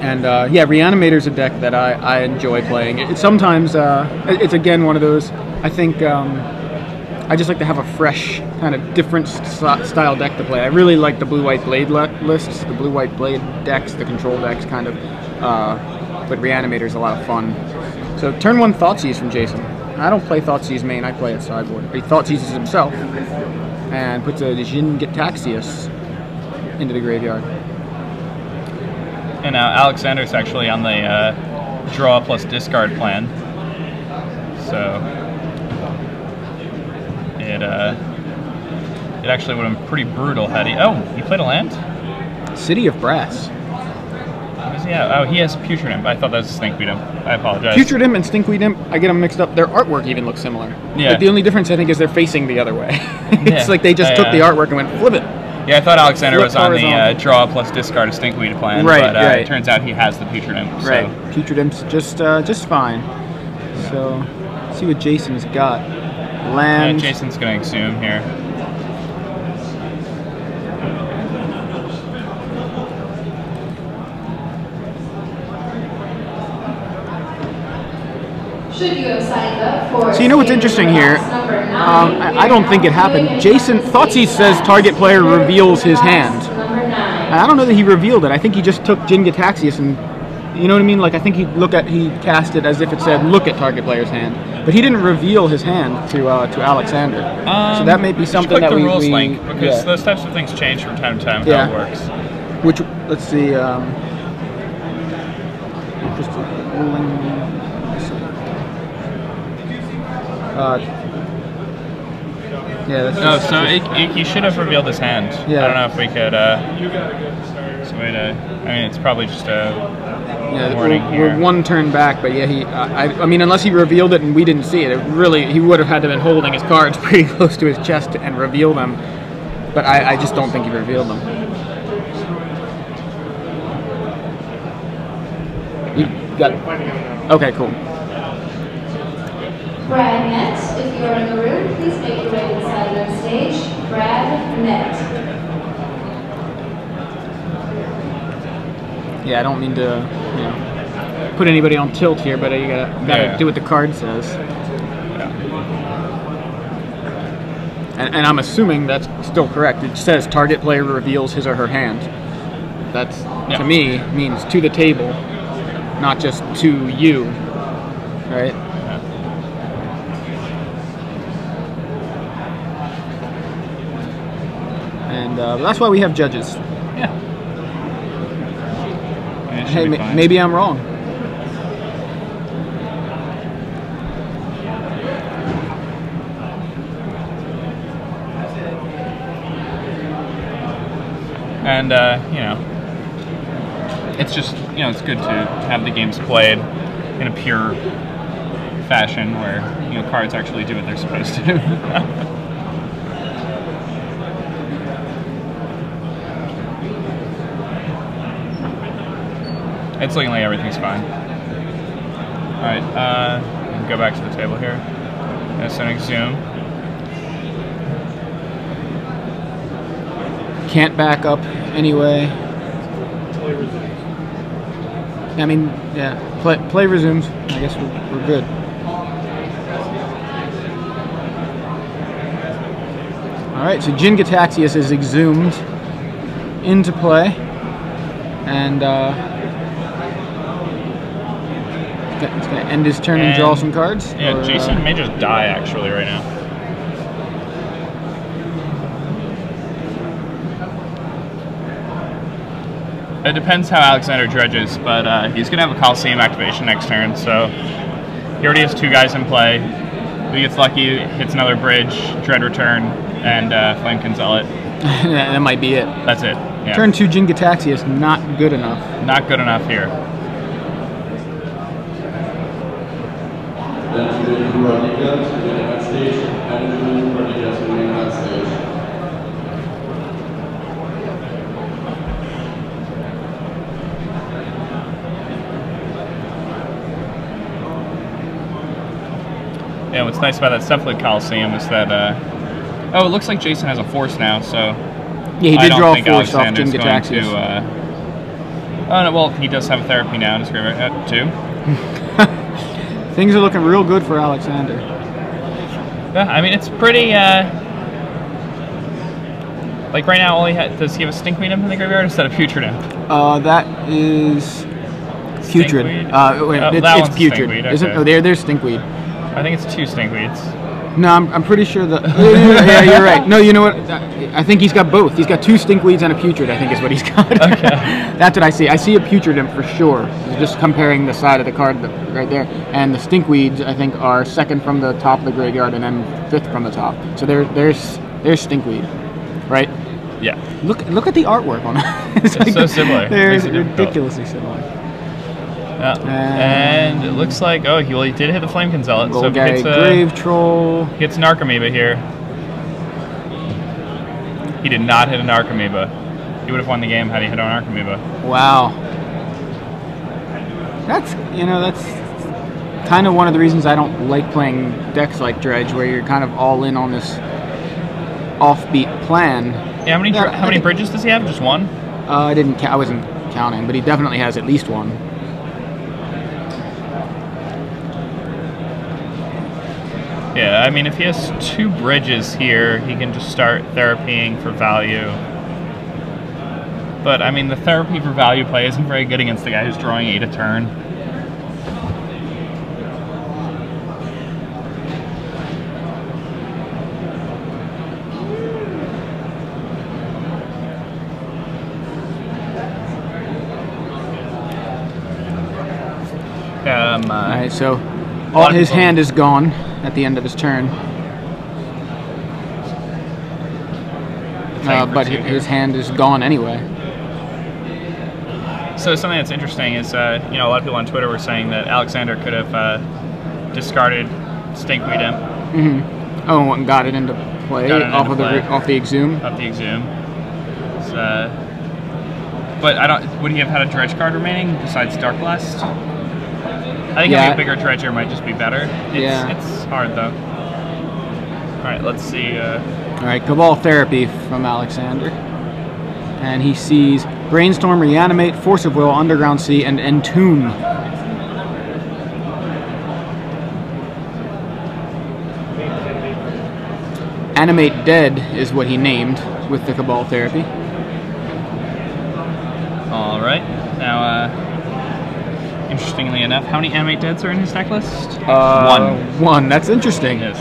And yeah, Reanimator's a deck that I enjoy playing. Sometimes it's again one of those. I think I just like to have a fresh, kind of different style deck to play. I really like the blue-white blade lists, the blue-white blade decks, the control decks, kind of. But Reanimator's a lot of fun. So turn 1 Thoughtseize from Jason. I don't play Thoughtseize main, I play it sideboard. He Thoughtseizes himself and puts a Jin-Gitaxias into the graveyard. And now Alexander's actually on the draw plus discard plan. So it actually would have been pretty brutal had he... Oh, he played a land? City of Brass. Yeah, oh, he has Putrid Imp. I thought that was Stinkweed Imp. I apologize. Putrid Imp and Stinkweed Imp, I get them mixed up. Their artwork even looks similar. Yeah. Like, the only difference, I think, is they're facing the other way. It's like they just took the artwork and went, flip it. Yeah, I thought Alexander was on the draw plus discard a Stinkweed plan, but it turns out he has the Putrid Imp. So. Right, Putrid Imp's just fine. Yeah. So, let's see what Jason's got. Land. Yeah, Jason's going to Exhume here. So you know what's interesting here? I don't think it happened. Jason Thoughtseize says target player reveals his hand. I don't know that he revealed it. I think he just took Jin-Gitaxias and, you know what I mean? Like I think he cast it as if it said look at target player's hand, but he didn't reveal his hand to Alexander. So that may be something that the we rules link because those types of things change from time to time. How it works. Which let's see. Just rolling. Yeah, that's so he should have revealed his hand. Yeah. I don't know if we could. Some way to. I mean, it's probably just a warning here. We're 1 turn back, but yeah, I mean, unless he revealed it and we didn't see it, he would have had to have been holding his cards pretty close to his chest and reveal them. But I just don't think he revealed them. You got it. Okay, cool. Brad Nett, if you are in the room, please make your way inside on stage. Brad Nett. Yeah, I don't mean to, put anybody on tilt here, but you gotta do what the card says. Yeah. And I'm assuming that's still correct. It says target player reveals his or her hand. That's to me means to the table, not just to you, right? And that's why we have judges. Yeah. Hey, maybe I'm wrong. And it's just it's good to have the games played in a pure fashion where cards actually do what they're supposed to. It's looking like everything's fine. Alright, go back to the table here. So Exhume. Can't back up anyway. I mean, yeah, play resumes. I guess we're good. Alright, so Jin-Gitaxias is exhumed into play. And it's going to end his turn and draw some cards. Yeah, or, Jason may just die actually right now. It depends how Alexander dredges, but he's going to have a Coliseum activation next turn, so he already has 2 guys in play. If he gets lucky, hits another bridge, Dread Return, and Flamekin Zealot. That might be it. That's it. Yeah. Turn 2 Jin-Gitaxias, not good enough. Not good enough here. Yeah, what's nice about that Cephalid Coliseum is that, it looks like Jason has a force now, so yeah, he did draw a force off Jin-Gitaxias. Oh, no, well, he does have a therapy now in his graveyard, too. Things are looking real good for Alexander. Yeah, I mean, it's pretty, like right now, does he have a Stinkweed Imp in the graveyard instead of Putrid Imp? That is Putrid. Stinkweed? It's Putrid. Stinkweed, Isn't? okay. Oh, there's Stinkweed. I think it's 2 Stinkweeds. No, I'm pretty sure that. Yeah, you're right. No, you know what? I think he's got both. He's got 2 Stinkweeds and a Putrid, I think is what he's got. Okay. That's what I see. I see a Putrid Imp for sure. Just comparing the side of the card right there. And the Stinkweeds, I think, are 2nd from the top of the graveyard and then 5th from the top. So there's Stinkweed, right? Yeah. Look at the artwork on it. It's so similar. They're Makes it difficult. ridiculously similar. Yeah. And it looks like, he did hit the Flamekin Zealot. So Golgari Grave Troll. Hits an Archamoeba here. He did not hit an Archamoeba. He would have won the game had he hit an Archamoeba. Wow. That's kind of one of the reasons I don't like playing decks like Dredge, where you're kind of all in on this offbeat plan. Yeah, how many bridges does he have? Just one? I wasn't counting, but he definitely has at least one. Yeah, I mean, if he has 2 bridges here, he can just start therapying for value. But, I mean, the therapy for value play isn't very good against the guy who's drawing 8 a turn. Alright, so all his hand is gone at the end of his turn. But his hand is gone anyway. So something that's interesting is, a lot of people on Twitter were saying that Alexander could have discarded Stinkweed Imp. Mm-hmm. Oh, and got it into play off the Exhume. Off the Exhume. But would he have had a Dredge card remaining besides Dark Blast? I think having a bigger Dredger might just be better. It's hard though. Alright, let's see. Alright, Cabal Therapy from Alexander. And he sees Brainstorm, Reanimate, Force of Will, Underground Sea, and Entomb. Animate Dead is what he named with the Cabal Therapy. Alright, now interestingly enough, how many Animate Deads are in his deck list? One. That's interesting. Yes.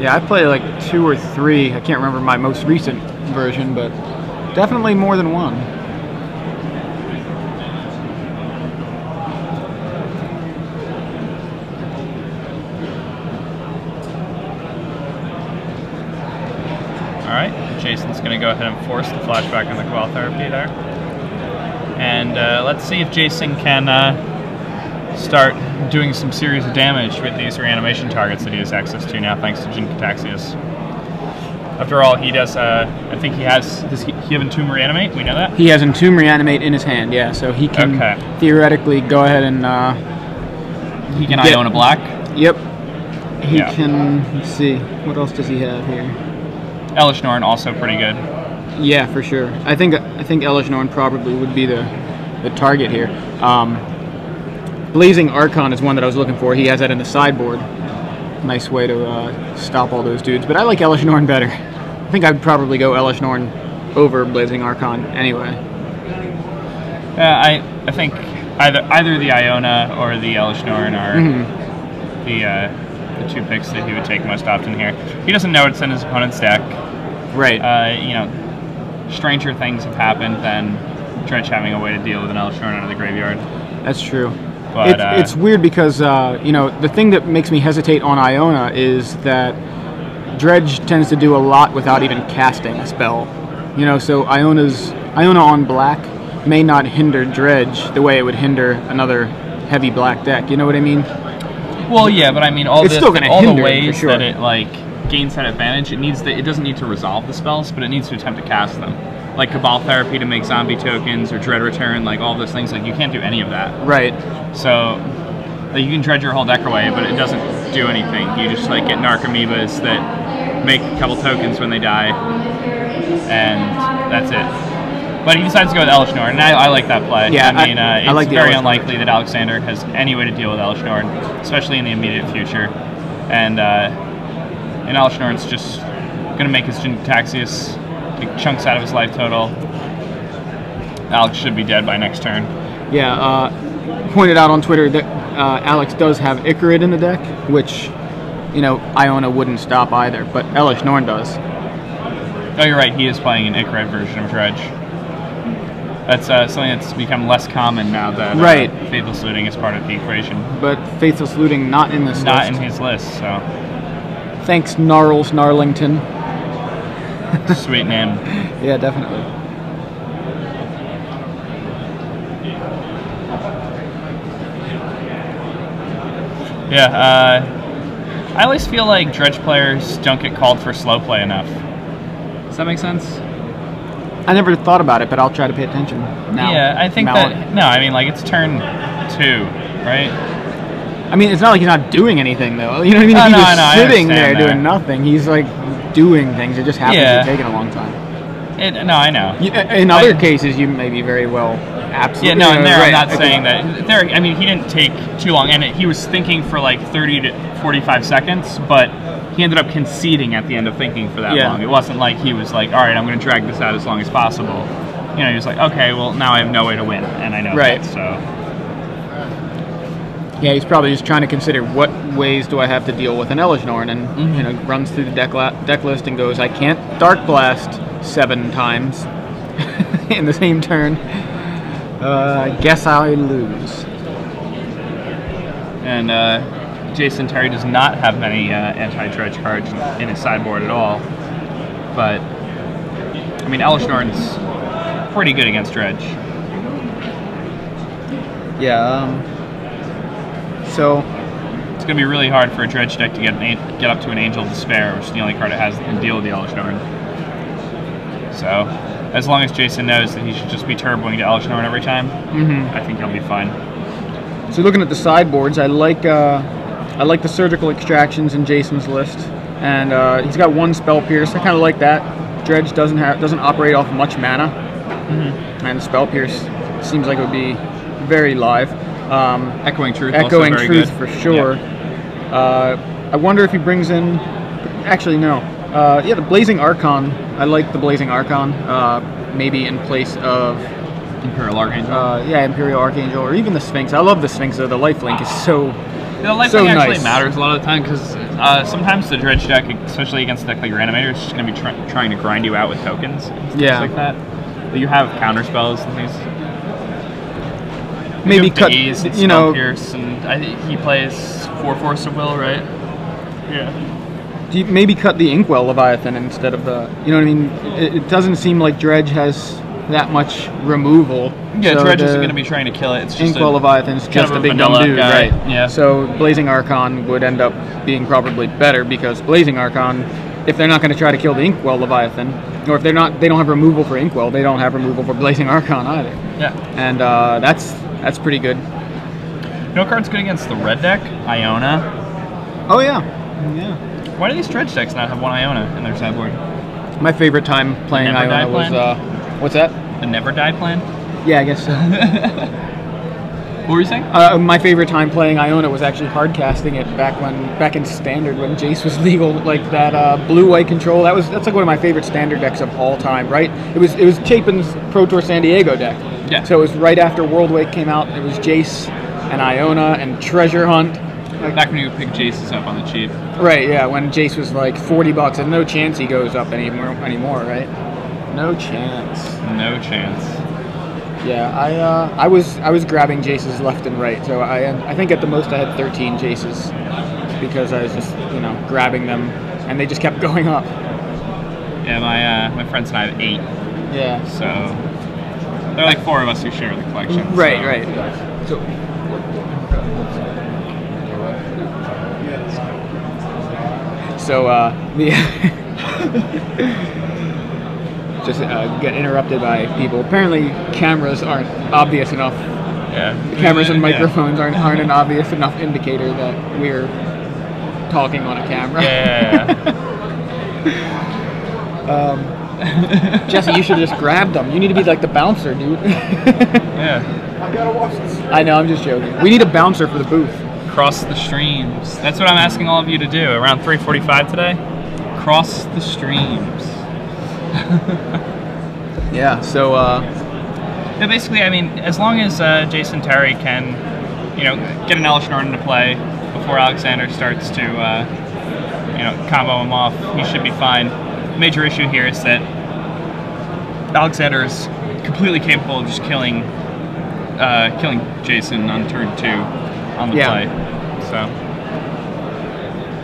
Yeah, I play like 2 or 3. I can't remember my most recent version, but definitely more than one. Alright, Jason's going to go ahead and force the flashback on the Cabal Therapy there. And let's see if Jason can start doing some serious damage with these reanimation targets that he has access to now, thanks to Jin Cataxias. After all, he does, I think he has, does he have Entomb Reanimate? We know that? He has Entomb Reanimate in his hand, yeah, so he can theoretically go ahead and... he can Iona Black? Yep. He can, let's see, what else does he have here? Elish Norn, also pretty good. Yeah, for sure. I think Elish Norn probably would be the target here. Blazing Archon is one that I was looking for. He has that in the sideboard. Nice way to stop all those dudes. But I like Elish Norn better. I think I'd probably go Elish Norn over Blazing Archon anyway. I think either the Iona or the Elish Norn are the 2 picks that he would take most often here. He doesn't know it's in his opponent's deck. Right. You know, stranger things have happened than Dredge having a way to deal with an Elish Norn out of the graveyard. That's true. But it's weird because, the thing that makes me hesitate on Iona is that Dredge tends to do a lot without even casting a spell. So Iona on black may not hinder Dredge the way it would hinder another heavy black deck. You know what I mean? Well, yeah, but I mean all the ways sure. that it gains that advantage, it doesn't need to resolve the spells, but it needs to attempt to cast them. Like Cabal Therapy to make zombie tokens or Dread Return, like all those things, you can't do any of that. Right. So you can dredge your whole deck away, but it doesn't do anything. You just get Narcomoebas that make a couple tokens when they die, and that's it. But he decides to go with Elish Norn, and I like that play. Yeah, I mean, I it's like the very Elish unlikely that Alexander has any way to deal with Elish Norn, especially in the immediate future. And Elish Norn's just going to make his Taxius take chunks out of his life total. Alex should be dead by next turn. Yeah, pointed out on Twitter that Alex does have Icarid in the deck, which, Iona wouldn't stop either, but Elish Norn does. Oh, you're right. He is playing an Icarid version of Dredge. That's something that's become less common now that Faithless Looting is part of the equation. But Faithless Looting not in this list. Not in his list, so. Thanks, Gnarls Gnarlington. Sweet name. Yeah, definitely. Yeah, I always feel like Dredge players don't get called for slow play enough. Does that make sense? I never thought about it, but I'll try to pay attention now. Yeah, I think it's turn 2, right? I mean, it's not like he's not doing anything, though. You know what I mean? If he was sitting there doing nothing, he's, like, doing things. It just happens to take a long time. No, I know. In other cases, you may be very well absolutely... Yeah, no, I'm not saying that. I mean, he didn't take too long, and he was thinking for, like, 30 to 45 seconds, but he ended up conceding at the end of thinking for that long. It wasn't like he was like, all right, I'm going to drag this out as long as possible. He was like, okay, well, now I have no way to win, and I know that, so... Yeah, he's probably just trying to consider what ways do I have to deal with an Elish Norn, and runs through the deck list and goes, I can't Dark Blast 7 times in the same turn. I guess I lose. And Jason Terry does not have many anti-Dredge cards in his sideboard at all. But, I mean, Elish Norn's pretty good against Dredge. Yeah, so... It's going to be really hard for a Dredge deck to get up to an Angel of Despair, which is the only card it has that can deal with the Elish Norn. So, as long as Jason knows that he should just be turboing to Elish Norn every time, I think he'll be fine. So looking at the sideboards, I like the Surgical Extractions in Jason's list, and he's got 1 Spell Pierce. I kind of like that. Dredge doesn't operate off much mana, and Spell Pierce seems like it would be very live. Echoing Truth. Echoing also very Truth good. for sure. Yeah. I wonder if he brings in. Actually, no. Yeah, the Blazing Archon. I like the Blazing Archon. Maybe in place of Imperial Archangel. Yeah, Imperial Archangel, or even the Sphinx. I love the Sphinx, though. The lifelink is so. The lifelink actually matters a lot of the time, because sometimes the Dredge deck, especially against a deck like your Animator, is just going to be trying to grind you out with tokens. Things like that. But you have counter spells and things. Maybe cut, Pierce, and I think he plays 4 Force of Will, right? Yeah. Do you maybe cut the Inkwell Leviathan instead of the, you know what I mean? It doesn't seem like Dredge has that much removal. Yeah, so Dredge isn't going to be trying to kill it. It's just Inkwell Leviathan's just a big dumb dude, guy. right? Yeah. So Blazing Archon would end up being probably better, because Blazing Archon, if they're not going to try to kill the Inkwell Leviathan, or if they don't have removal for Inkwell, they don't have removal for Blazing Archon either. Yeah. And that's pretty good. No card's good against the red deck, Iona. Oh yeah. Yeah. Why do these Dredge decks not have 1 Iona in their sideboard? My favorite time playing Iona was what's that? The Never Die plan? Yeah, I guess so. What were you saying? My favorite time playing Iona was actually hardcasting it back in Standard when Jace was legal, like that blue-white control. That's like one of my favorite Standard decks of all time, right? It was Chapin's Pro Tour San Diego deck. Yeah. So it was right after Worldwake came out. It was Jace and Iona and Treasure Hunt. Back when you would pick Jace's up on the cheap. Right, yeah, when Jace was like $40, and no chance he goes up anymore, right? No chance. No chance. Yeah, I was grabbing Jaces left and right, so I think at the most I had 13 Jaces, because I was just grabbing them, and they just kept going up. Yeah, my friends and I have 8. Yeah. So there are like 4 of us who share the collection. Right, so. right. So just get interrupted by people. Apparently, cameras aren't obvious enough. Yeah. Cameras and microphones aren't an obvious enough indicator that we're talking on a camera. Yeah. Jesse, you should have just grabbed them. You need to be like the bouncer, dude. Yeah. I gotta watch this. I know, I'm just joking. We need a bouncer for the booth. Cross the streams. That's what I'm asking all of you to do. Around 3:45 today, cross the streams. Yeah, so, Yeah, basically, I mean, as long as Jason Terry can, get an Elish Norton to play before Alexander starts to, combo him off, he should be fine. Major issue here is that Alexander is completely capable of just killing Jason on turn 2 on the play. So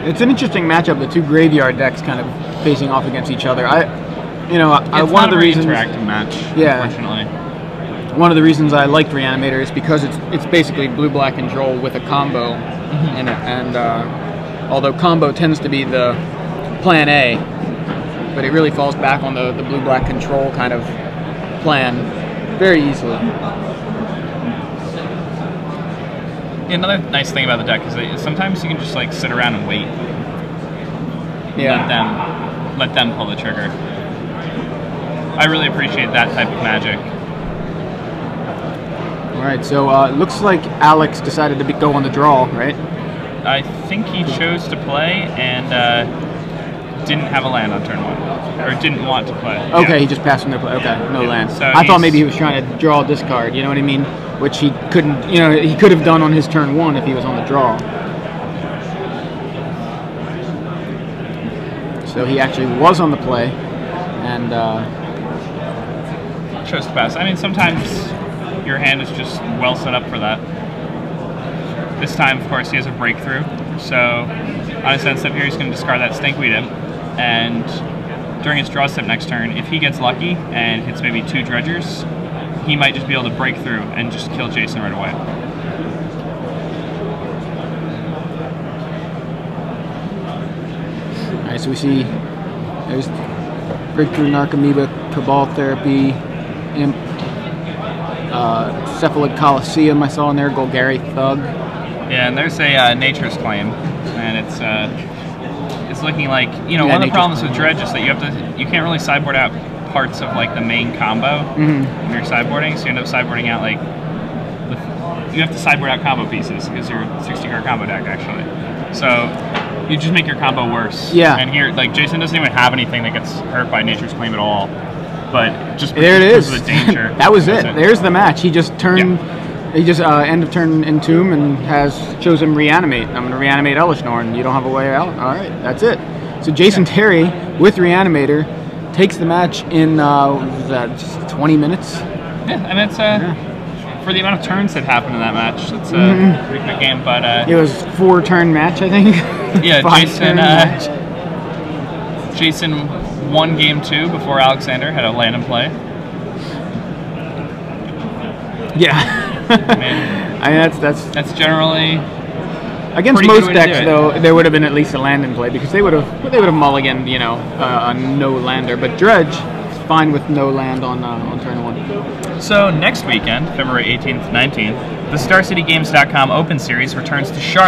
it's an interesting matchup. The two graveyard decks kind of facing off against each other. One of the reasons interactive match. Yeah. Unfortunately. One of the reasons I liked Reanimator is because it's basically blue-black control with a combo in it, and although combo tends to be the plan A, but it really falls back on the blue-black control kind of plan very easily. Yeah, another nice thing about the deck is that sometimes you can just like sit around and wait. Yeah. Let them pull the trigger. I really appreciate that type of magic. All right, so looks like Alex decided to go on the draw, right? I think he chose to play and didn't have a land on turn 1, or didn't want to play. Okay, Yeah. He just passed from their play. Okay, no land. So I thought maybe he was trying to draw a discard. You know what I mean? Which he couldn't. He could have done on his turn 1 if he was on the draw. So he actually was on the play, and chose to pass. I mean, sometimes your hand is just well set up for that. This time, of course, he has a breakthrough. So on his end step here, he's going to discard that Stinkweed Imp, and during his draw step next turn, if he gets lucky and hits maybe 2 dredgers, he might just be able to break through and just kill Jason right away. all right, so we see there's breakthrough, Narcomoeba, Cabal Therapy, Imp, Cephalid Coliseum. I saw in there, Golgari Thug. Yeah, and there's a Nature's Claim, and it's looking like one of the problems with Dredge is that you can't really sideboard out parts of like the main combo when you're sideboarding, so you end up sideboarding out you have to sideboard out combo pieces because you're a 60-card combo deck actually. So you just make your combo worse. Yeah. And here, like Jason doesn't even have anything that gets hurt by Nature's Claim at all, but just There it is. because of the danger. That was it. There's the match. He just turned. Yeah. He just end of turn Entomb and has chosen Reanimate. I'm going to Reanimate Elish Norton. You don't have a way out? All right, that's it. So Jason Terry with Reanimator takes the match in, just 20 minutes? Yeah, I mean, it's for the amount of turns that happened in that match, it's a pretty quick game, but... it was 4-turn match, I think. Yeah, Jason, Jason won game 2 before Alexander had a land in play. Yeah. I mean, that's generally against pretty most good way to do decks it. though. There would have been at least a land in play because they would have mulliganed, a no lander. But Dredge is fine with no land on turn 1. So next weekend, February 18th, 19th, the StarCityGames.com Open Series returns to Charlotte.